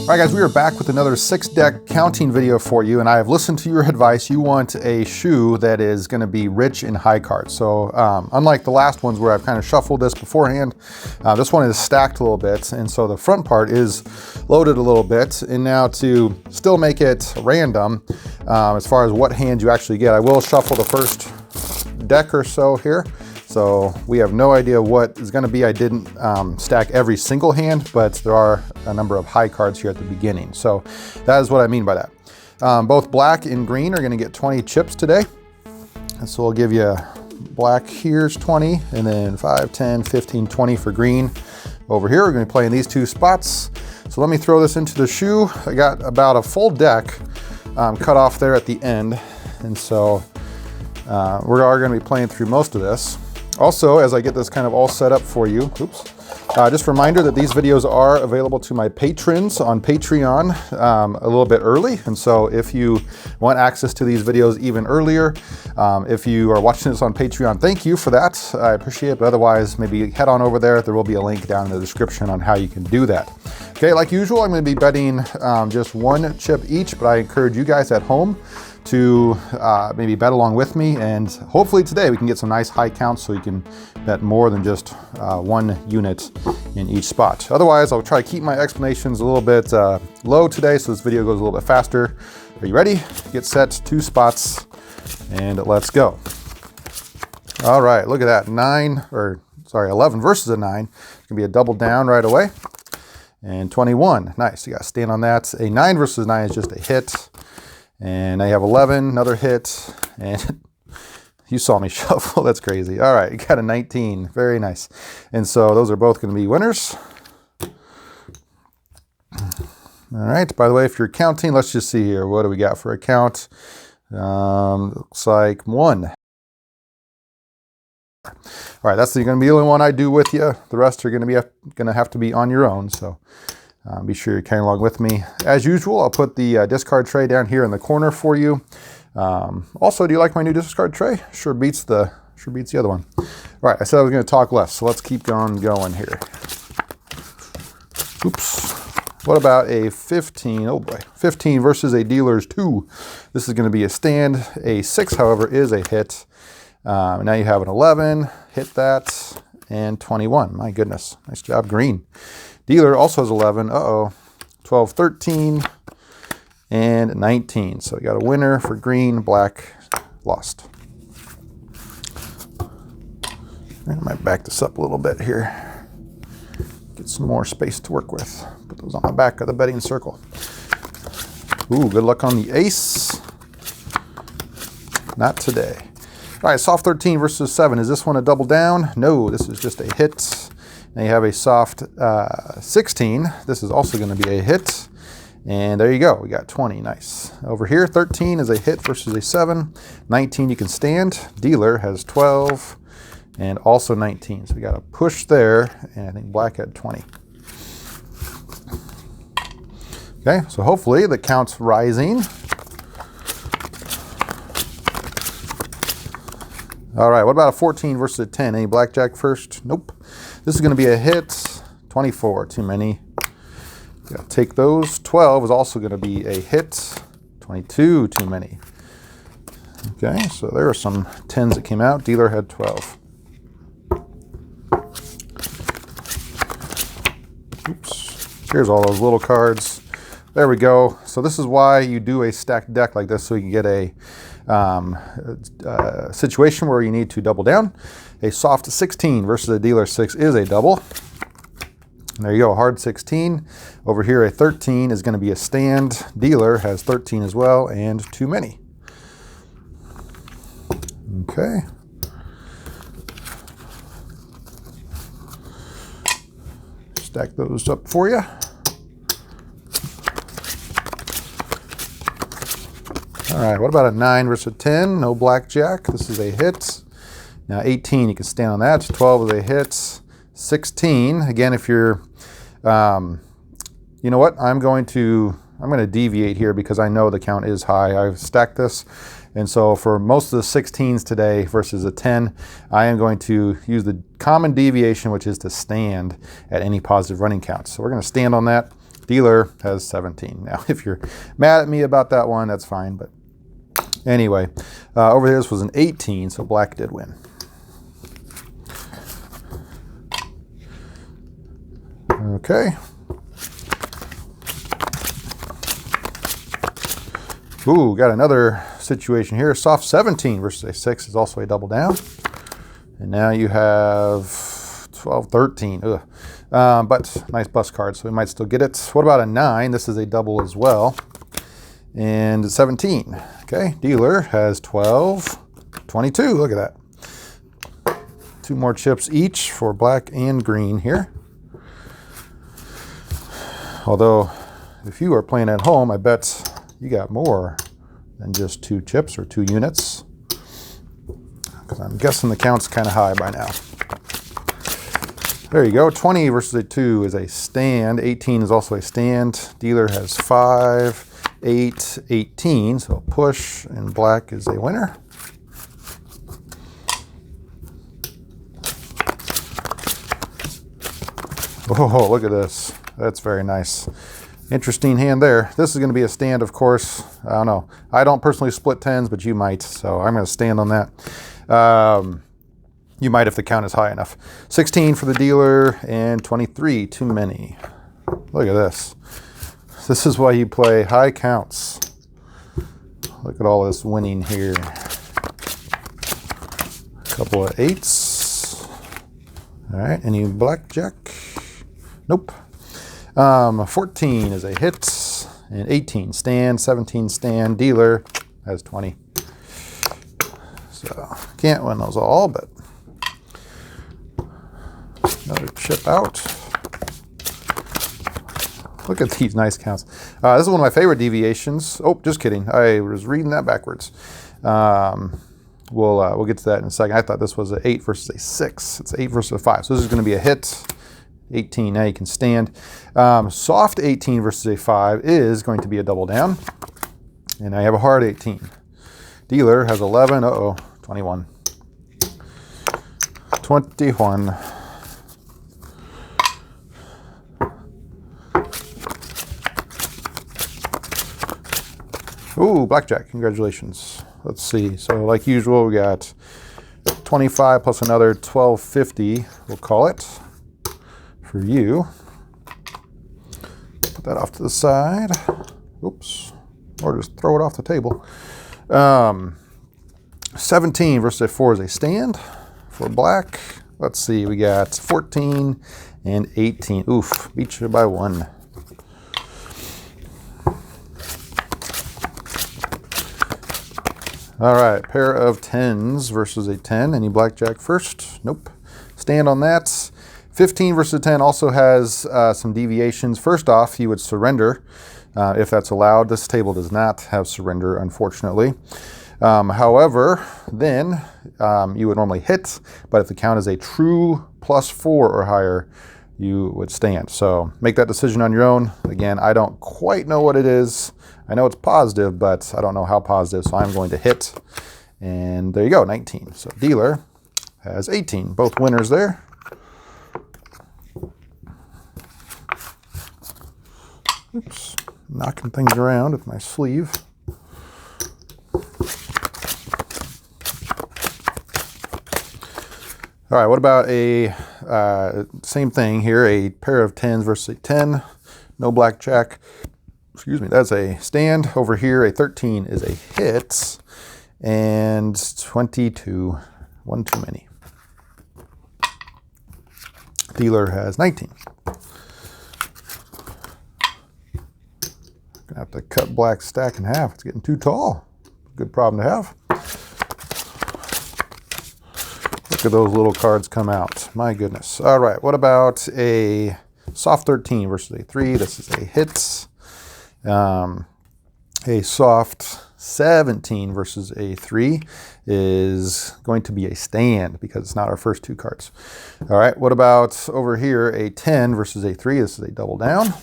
All right, guys, we are back with another 6-deck counting video for you, and I have listened to your advice. You want a shoe that is going to be rich in high cards. So unlike the last ones where I've kind of shuffled this beforehand, this one is stacked a little bit, and so the front part is loaded a little bit. And now to still make it random, as far as what hand you actually get, I will shuffle the first deck or so here. So we have no idea what is going to be. I didn't stack every single hand, but there are a number of high cards here at the beginning. So that is what I mean by that. Both black and green are going to get 20 chips today. And so we'll give you black here's 20, and then 5, 10, 15, 20 for green. Over here, we're going to be playing these two spots. So let me throw this into the shoe. I got about a full deck cut off there at the end. And so we are going to be playing through most of this. Also, as I get this kind of all set up for you, just a reminder that these videos are available to my patrons on Patreon a little bit early. And so if you want access to these videos even earlier, if you are watching this on Patreon, thank you for that. I appreciate it. But otherwise, maybe head on over there. There will be a link down in the description on how you can do that. Okay, like usual, I'm going to be betting just one chip each, but I encourage you guys at home to maybe bet along with me, and hopefully today we can get some nice high counts so you can bet more than just one unit in each spot. Otherwise, I'll try to keep my explanations a little bit low today so this video goes a little bit faster. Are you ready? Get set, 2 spots, and let's go. All right, look at that, 11 versus a 9. It's gonna be a double down right away. And 21, nice, you gotta stand on that. A 9 versus 9 is just a hit. And I have 11, another hit, and you saw me shuffle, that's crazy. All right, you got a 19, very nice. And so those are both gonna be winners. All right, by the way, if you're counting, let's just see here. What do we got for a count? Looks like 1. All right, that's gonna be the only one I do with you. The rest are gonna have to be on your own, so. Be sure you're carrying along with me. As usual, I'll put the discard tray down here in the corner for you. Also, do you like my new discard tray? Sure beats the other one. All right, I said I was going to talk less, so let's keep going here. Oops. What about a 15? Oh boy, 15 versus a dealer's 2. This is going to be a stand. A 6, however, is a hit. Now you have an 11. Hit that. And 21. My goodness. Nice job, green. Dealer also has 11, 12, 13, and 19. So we got a winner for green, black lost. I might back this up a little bit here. Get some more space to work with. Put those on the back of the betting circle. Ooh, good luck on the ace. Not today. All right, soft 13 versus 7. Is this one a double down? No, this is just a hit. Now you have a soft 16. This is also going to be a hit. And there you go. We got 20. Nice. Over here, 13 is a hit versus a 7. 19 you can stand. Dealer has 12 and also 19. So we got a push there. And I think black had 20. Okay, so hopefully the count's rising. All right, what about a 14 versus a 10? Any blackjack first? Nope. This is going to be a hit. 24, too many. Gotta take those. 12 is also going to be a hit. 22, too many. Okay, so there are some 10s that came out. Dealer had 12. Oops. Here's all those little cards. There we go. So this is why you do a stacked deck like this, so you can get a situation where you need to double down. A soft 16 versus a dealer 6 is a double. And there you go, a hard 16. Over here, a 13 is going to be a stand. Dealer has 13 as well, and too many. Okay. Stack those up for you. All right, what about a 9 versus a 10? No blackjack. This is a hit. Now 18, you can stand on that. 12 is a hit. 16, again, if you're, you know what? I'm going to deviate here because I know the count is high. I've stacked this. And so for most of the 16s today versus a 10, I am going to use the common deviation, which is to stand at any positive running count. So we're going to stand on that. Dealer has 17. Now, if you're mad at me about that one, that's fine. But anyway, over here, this was an 18, so black did win. Okay. Ooh, got another situation here. Soft 17 versus a 6 is also a double down. And now you have 12, 13. Ugh. But nice bust card, so we might still get it. What about a 9? This is a double as well. And 17. Okay, dealer has 12, 22. Look at that. 2 more chips each for black and green here. Although, if you are playing at home, I bet you got more than just 2 chips or 2 units. Because I'm guessing the count's kind of high by now. There you go. 20 versus a 2 is a stand. 18 is also a stand. Dealer has 5, 8, 18. So push, and black is a winner. Oh, look at this. That's very nice. Interesting hand there. This is going to be a stand, of course. I don't know. I don't personally split 10s, but you might. So I'm going to stand on that. You might if the count is high enough. 16 for the dealer and 23, too many. Look at this. This is why you play high counts. Look at all this winning here. A couple of 8s. All right, any blackjack? Nope. 14 is a hit, and 18 stand, 17 stand. Dealer has 20. So can't win those all, but another chip out. Look at these nice counts. This is one of my favorite deviations. Oh, just kidding. I was reading that backwards. We'll get to that in a second. I thought this was an 8 versus a 6. It's 8 versus a 5. So this is going to be a hit. 18, now you can stand. Soft 18 versus a 5 is going to be a double down. And I have a hard 18. Dealer has 11, 21. 21. Ooh, blackjack, congratulations. Let's see, so like usual, we got 25 plus another 1250, we'll call it. For you. Put that off to the side. Oops. Or just throw it off the table. 17 versus a 4 is a stand for black. Let's see, we got 14 and 18. Oof, beat you by 1. All right, pair of 10s versus a 10. Any blackjack first? Nope. Stand on that. 15 versus 10 also has some deviations. First off, you would surrender if that's allowed. This table does not have surrender, unfortunately. However, then you would normally hit, but if the count is a true +4 or higher, you would stand. So make that decision on your own. Again, I don't quite know what it is. I know it's positive, but I don't know how positive, so I'm going to hit. And there you go, 19. So dealer has 18. Both winners there. Oops, knocking things around with my sleeve. All right, what about a same thing here, a pair of 10s versus a 10, no blackjack. Excuse me, that's a stand. Over here, a 13 is a hit, and 22, one too many. Dealer has 19. Gonna have to cut black stack in half. It's getting too tall. Good problem to have. Look at those little cards come out. My goodness. All right, what about a soft 13 versus a 3? This is a hit. A soft 17 versus a 3 is going to be a stand because it's not our first 2 cards. All right, what about over here, a 10 versus a 3? This is a double down.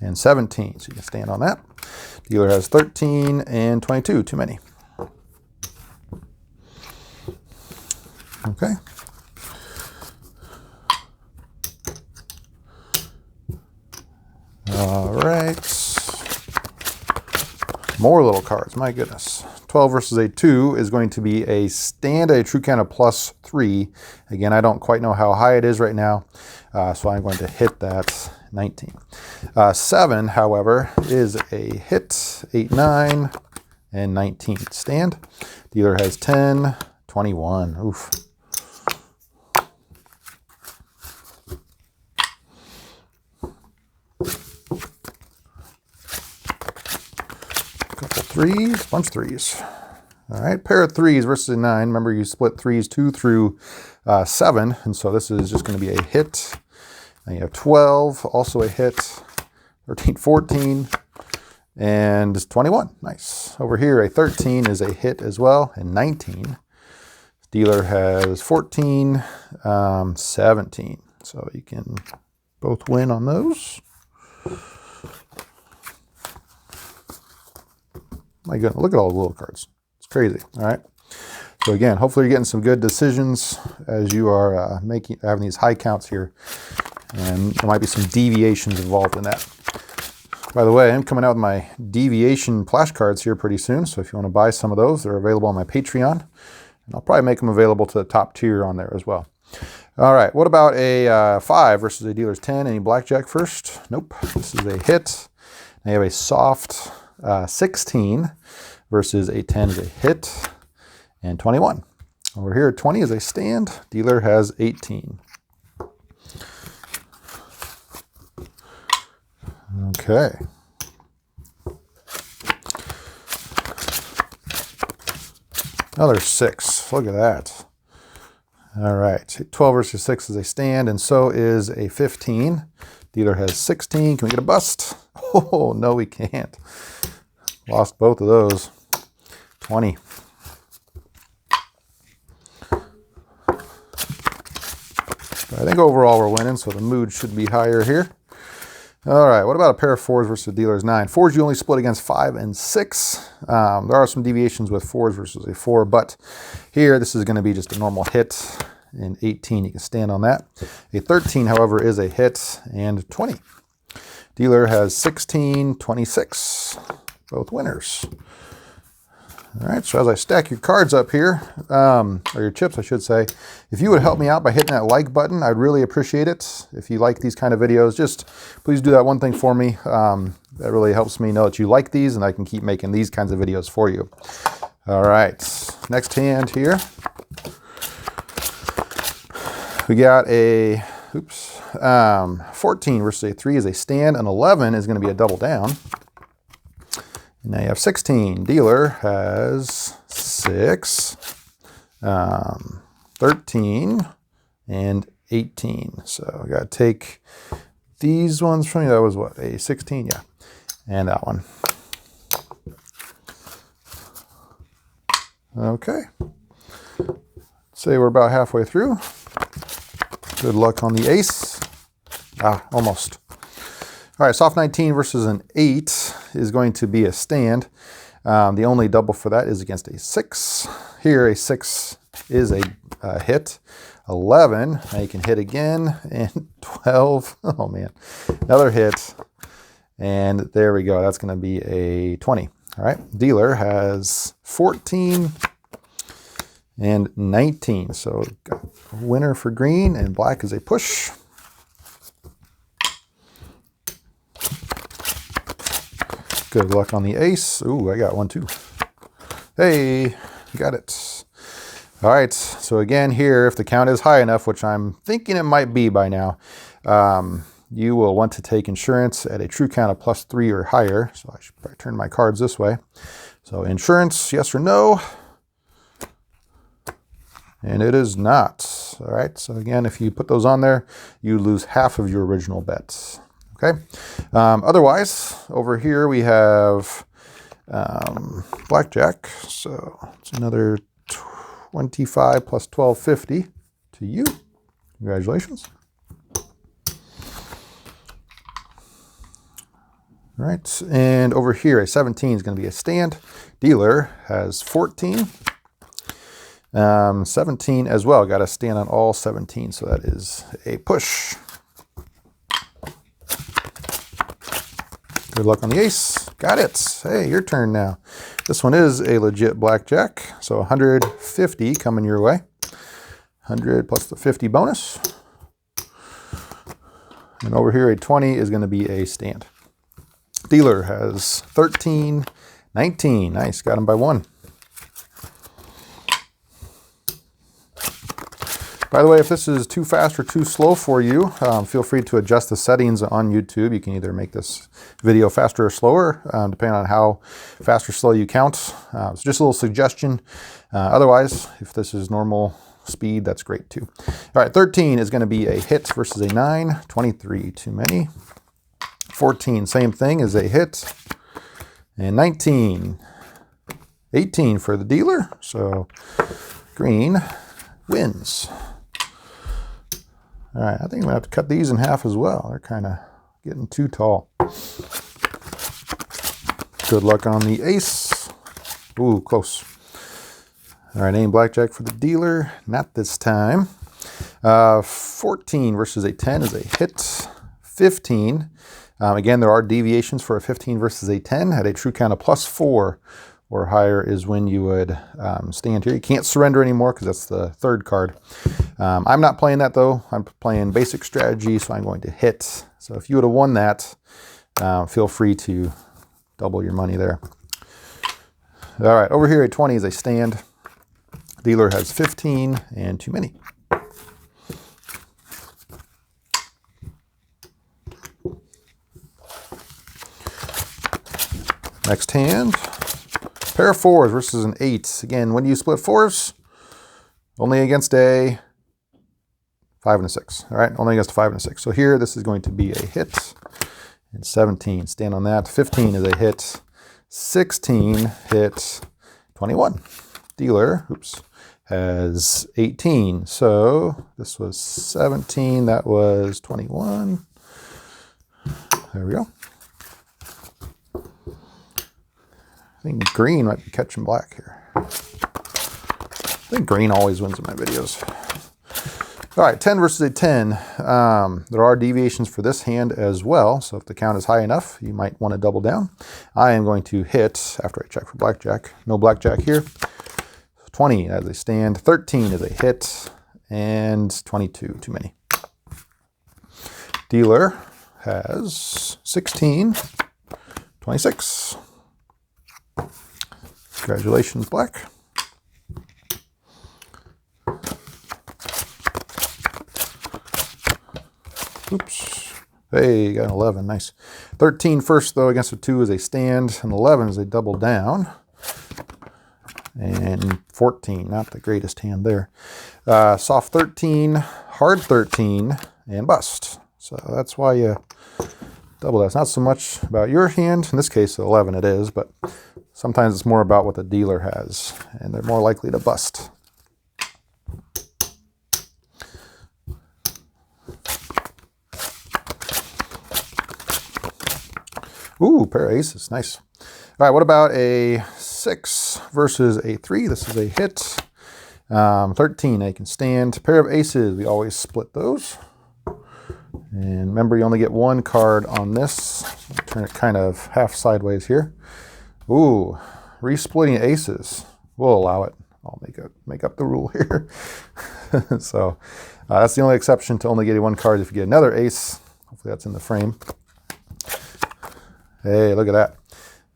And 17, so you can stand on that. Dealer has 13 and 22, too many. Okay. All right. More little cards, my goodness. 12 versus a 2 is going to be a stand at a true count of +3. Again, I don't quite know how high it is right now, so I'm going to hit that 19. 7, however, is a hit, 8, 9, and 19. Stand. Dealer has 10, 21. Oof. Couple threes, bunch of threes. All right, pair of threes versus a 9. Remember, you split threes 2 through 7, and so this is just going to be a hit. And you have 12, also a hit, 13, 14, and 21. Nice. Over here, a 13 is a hit as well, and 19. Dealer has 14, 17. So you can both win on those. My goodness, look at all the little cards. It's crazy. All right. So again, hopefully you're getting some good decisions as you are having these high counts here. And there might be some deviations involved in that. By the way, I'm coming out with my deviation flashcards here pretty soon. So if you want to buy some of those, they're available on my Patreon. And I'll probably make them available to the top tier on there as well. All right, what about a 5 versus a dealer's 10? Any blackjack first? Nope. This is a hit. I have a soft 16 versus a 10 is a hit, and 21. Over here, 20 is a stand. Dealer has 18. Okay. Another 6. Look at that. All right. 12 versus 6 is a stand, and so is a 15. Dealer has 16. Can we get a bust? Oh, no, we can't. Lost both of those. 20. But I think overall we're winning, so the mood should be higher here. All right, what about a pair of 4s versus a dealer's 9? 4s you only split against 5 and 6. There are some deviations with 4s versus a 4, but here this is going to be just a normal hit. And 18, you can stand on that. A 13, however, is a hit, and 20. Dealer has 16, 26. Both winners. All right, so as I stack your cards up here, or your chips, I should say, if you would help me out by hitting that like button, I'd really appreciate it. If you like these kind of videos, just please do that one thing for me. That really helps me know that you like these, and I can keep making these kinds of videos for you. All right, next hand here. We got a, 14 versus a 3 is a stand, and 11 is going to be a double down. And now you have 16. Dealer has 6, 13, and 18. So I got to take these ones from you. That was what, a 16? Yeah. And that one. Okay. Say we're about halfway through. Good luck on the ace. Almost. All right, soft 19 versus an 8 is going to be a stand. The only double for that is against a 6. Here, a 6 is a hit. 11, now you can hit again, and 12. Oh, man. Another hit, and there we go. That's going to be a 20. All right, dealer has 14 and 19. So got a winner for green, and black is a push. Good luck on the ace. Ooh, I got one too. Hey, got it. All right, so again here, if the count is high enough, which I'm thinking it might be by now, you will want to take insurance at a true count of +3 or higher. So I should probably turn my cards this way. So insurance, yes or no? And it is not. All right, so again, if you put those on there, you lose half of your original bets. Okay. Otherwise, over here we have Blackjack. So it's another 25 plus 1250 to you. Congratulations. All right, and over here, a 17 is going to be a stand. Dealer has 14. 17 as well. Got to stand on all 17, so that is a push. Good luck on the ace. Got it. Hey, your turn now. This one is a legit blackjack. So 150 coming your way. 100 plus the 50 bonus. And over here, a 20 is going to be a stand. Dealer has 13, 19. Nice, got him by 1. By the way, if this is too fast or too slow for you, feel free to adjust the settings on YouTube. You can either make this video faster or slower, depending on how fast or slow you count. It's just a little suggestion. Otherwise, if this is normal speed, that's great too. All right, 13 is going to be a hit versus a 9. 23, too many. 14, same thing, is a hit. And 19, 18 for the dealer. So green wins. All right, I think I'm gonna have to cut these in half as well. They're kind of getting too tall. Good luck on the ace. Ooh, close. All right, aim blackjack for the dealer. Not this time. 14 versus a 10 is a hit. 15. Again, there are deviations for a 15 versus a 10. At a true count of +4 or higher is when you would stand here. You can't surrender anymore because that's the third card. I'm not playing that though. I'm playing basic strategy, so I'm going to hit. So if you would have won that, feel free to double your money there. All right, over here at 20 is a stand. Dealer has 15 and too many. Next hand, pair of 4s versus an 8. Again, when do you split 4s? Only against a 5 and a 6. All right, only against a 5 and a 6. So here, this is going to be a hit. And 17, stand on that. 15 is a hit. 16, hit. 21. Dealer, oops, has 18. So this was 17, that was 21. There we go. I think green might be catching black here. I think green always wins in my videos. All right, 10 versus a 10. There are deviations for this hand as well, so if the count is high enough, you might want to double down. I am going to hit after I check for blackjack. No blackjack here. 20 as a stand, 13 is a hit, and 22, too many. Dealer has 16, 26. Congratulations, black. Oops. Hey, you got an 11, nice. 13 first, though, against a 2 is a stand, and 11 is a double down. And 14, not the greatest hand there. Soft 13, hard 13, and bust. So that's why you double that. It's not so much about your hand. In this case, 11 it is, but sometimes it's more about what the dealer has, and they're more likely to bust. Ooh, pair of aces, nice. All right, what about a 6 versus a 3? This is a hit. 13, they can stand. Pair of aces, we always split those. And remember, you only get one card on this. Turn it kind of half sideways here. Ooh, resplitting aces. We'll allow it. I'll make up the rule here. So that's the only exception to only getting one card. If you get another ace, hopefully that's in the frame. Hey, look at that.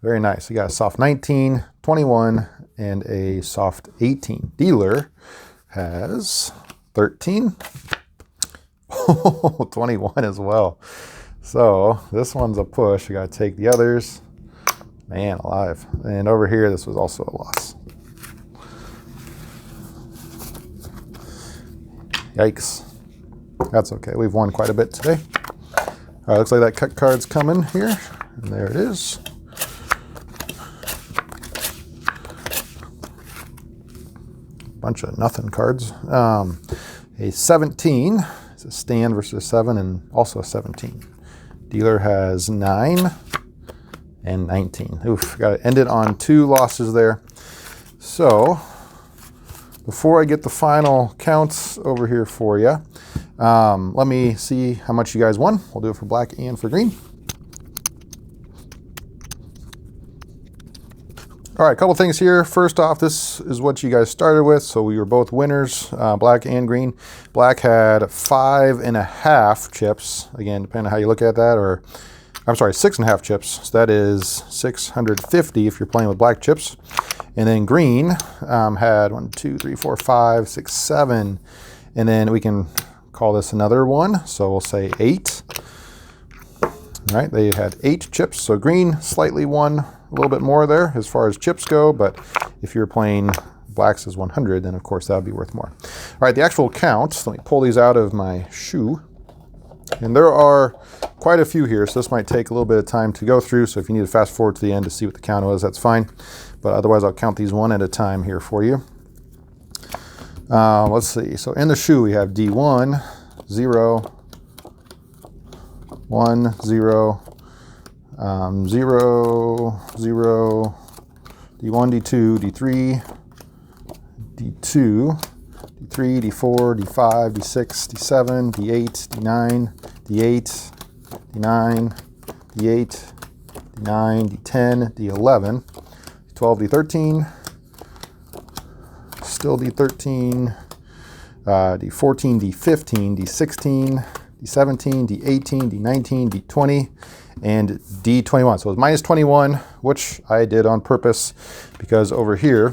Very nice. You got a soft 19, 21, and a soft 18. Dealer has 13. 21 as well. So this one's a push. You got to take the others. Man alive. And over here, this was also a loss. Yikes. That's okay. We've won quite a bit today. All right, looks like that cut card's coming here. And there it is. Bunch of nothing cards. A 17 is a stand versus a 7, and also a 17. Dealer has 9 and 19. Oof, got to end it on 2 losses there. So before I get the final counts over here for you, let me see how much you guys won. We'll do it for black and for green. All right, a couple things here. First off, this is what you guys started with. So we were both winners, black and green. Black had 5.5 chips. Again, depending on how you look at that, or I'm sorry, 6.5 chips. So that is 650 if you're playing with black chips. And then green had 1, 2, 3, 4, 5, 6, 7. And then we can call this another one. So we'll say 8. All right, they had 8 chips. So green slightly won a little bit more there as far as chips go, but if you're playing blacks as 100, then of course that would be worth more. All right, the actual count, let me pull these out of my shoe. And there are quite a few here, so this might take a little bit of time to go through, so if you need to fast forward to the end to see what the count was, that's fine. But otherwise, I'll count these one at a time here for you. Let's see, so in the shoe we have D1, 0, 1, 0, 0, 0, D1, D2, D3, D2, D3, D4, D5, D6, D7, D8, D9, D8, D9, D8, D9, D10, D11, D12, D13, still D13, D14, D15, D16, D17, D18, D19, D20, and D21. So it was minus 21, which I did on purpose because over here,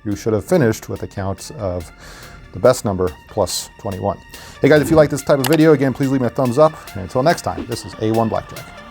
you should have finished with a count of the best number plus 21. Hey guys, if you like this type of video, again, please leave me a thumbs up. And until next time, this is A1 Blackjack.